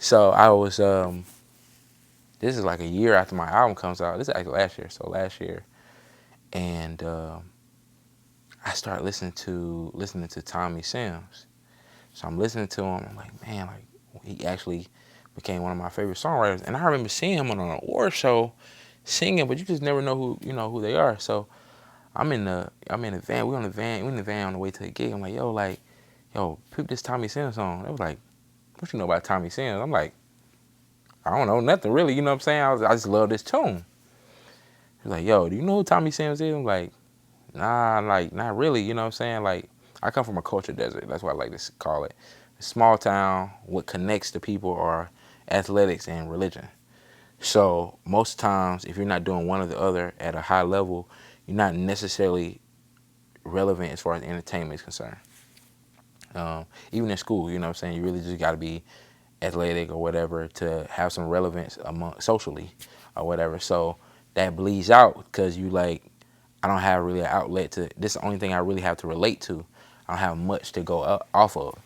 So I was, this is like a year after my album comes out. This is actually last year. So last year. And I started listening to Tommy Sims. So I'm listening to him. I'm like, man, like he actually became one of my favorite songwriters. And I remember seeing him on an award show singing, but you just never know who they are. So I'm in the van. We in the van on the way to the gig. I'm like, yo, peep this Tommy Sims song. They was like, what you know about Tommy Sims? I'm like, I don't know nothing really. You know what I'm saying? I just love this tune. He's like, yo, do you know who Tommy Sims is? I'm like, nah, like not really. You know what I'm saying? Like, I come from a culture desert. That's what I like to call it. A small town. What connects the people are athletics and religion. So most times, if you're not doing one or the other at a high level, you're not necessarily relevant as far as entertainment is concerned. Even in school, you know what I'm saying? You really just got to be athletic or whatever to have some relevance among socially or whatever. So that bleeds out because you like, I don't have really an outlet to, this is the only thing I really have to relate to. I don't have much to go off of.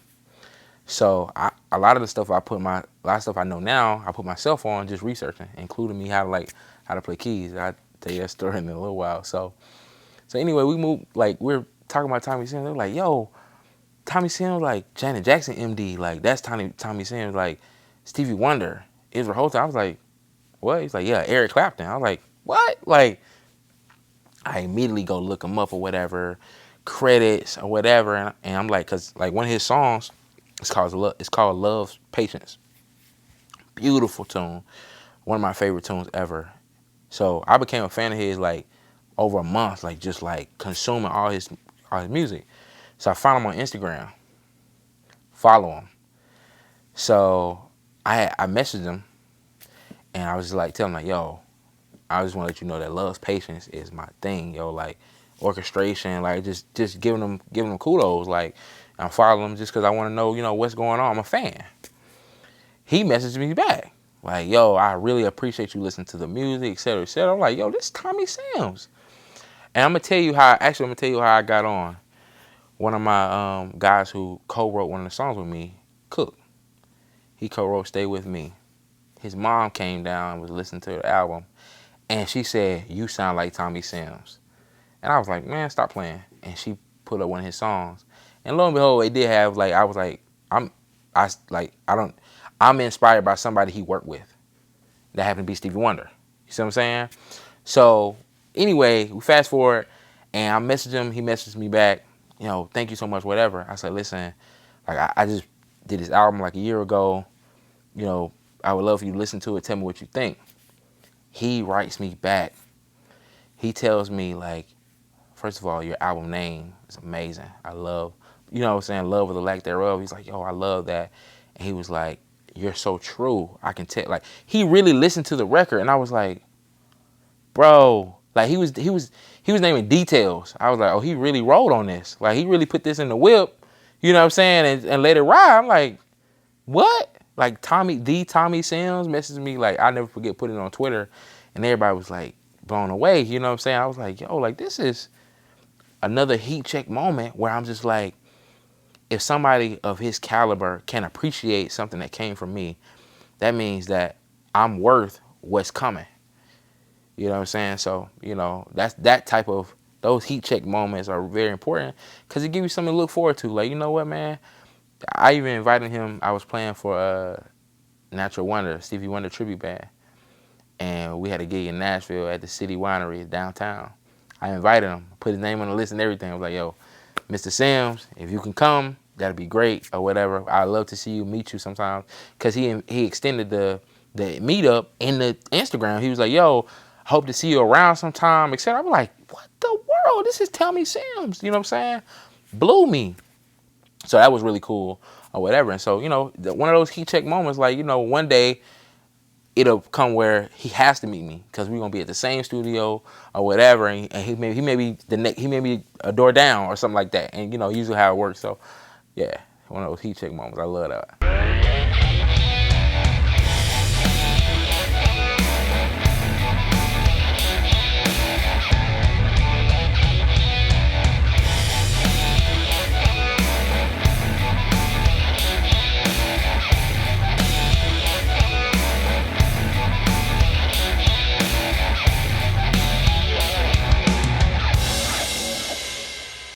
So a lot of stuff I know now, I put myself on just researching, including me how to play keys. I'll tell you that story in a little while. So anyway, we moved, like we're talking about Tommy Sims. They're like, yo, Tommy Sims like Janet Jackson MD, like that's Tommy Sims, like Stevie Wonder, Israel Houghton. I was like, what? He's like, yeah, Eric Clapton. I was like, what? Like, I immediately go look him up or whatever, credits or whatever, and I'm like, cause like one of his songs, it's called Love's Patience. Beautiful tune, one of my favorite tunes ever. So I became a fan of his like over a month, like just like consuming all his music. So I found him on Instagram, follow him. So I messaged him, and I was just like telling him like, yo, I just want to let you know that Love's Patience is my thing, yo. Like orchestration, like just giving them kudos. Like I'm following him just because I want to know, what's going on. I'm a fan. He messaged me back like, yo, I really appreciate you listening to the music, et cetera, et cetera. I'm like, yo, this is Tommy Sims. And I'm gonna tell you how I got on. One of my guys who co-wrote one of the songs with me, Cook, he co-wrote Stay With Me. His mom came down and was listening to the album, and she said, you sound like Tommy Sims. And I was like, man, stop playing. And she put up one of his songs. And lo and behold, it did have, like, I was like, I'm inspired by somebody he worked with. That happened to be Stevie Wonder. You see what I'm saying? So anyway, we fast forward, and I messaged him. He messaged me back, thank you so much, whatever. I said, listen, like I just did this album like a year ago. I would love for you to listen to it. Tell me what you think. He writes me back. He tells me, like, first of all, your album name is amazing. I love, love with the lack thereof. He's like, yo, I love that. And he was like, you're so true. I can tell. Like, he really listened to the record, and I was like, bro, like he was naming details. I was like, oh, he really wrote on this. Like, he really put this in the whip. You know what I'm saying? And let it ride. I'm like, what? Like Tommy Sims messaged me, like, I'll never forget, putting it on Twitter, and everybody was like blown away. You know what I'm saying? I was like, yo, like this is another heat check moment where I'm just like, if somebody of his caliber can appreciate something that came from me, that means that I'm worth what's coming. You know what I'm saying? So, that's that type of, those heat check moments are very important because it gives you something to look forward to. Like, you know what, man? I even invited him. I was playing for Natural Wonder, Stevie Wonder tribute band. And we had a gig in Nashville at the City Winery downtown. I invited him, put his name on the list and everything. I was like, yo, Mr. Sims, if you can come, that'd be great or whatever. I'd love to see you, meet you sometime. Because he extended the meetup in the Instagram. He was like, yo, hope to see you around sometime, etc. I'm like, what the world? This is Tommy Sims. You know what I'm saying? Blew me. So that was really cool or whatever. And so, one of those heat check moments, like, one day it'll come where he has to meet me because we're going to be at the same studio or whatever. And he may be a door down or something like that. And, usually how it works. So, yeah, one of those heat check moments. I love that.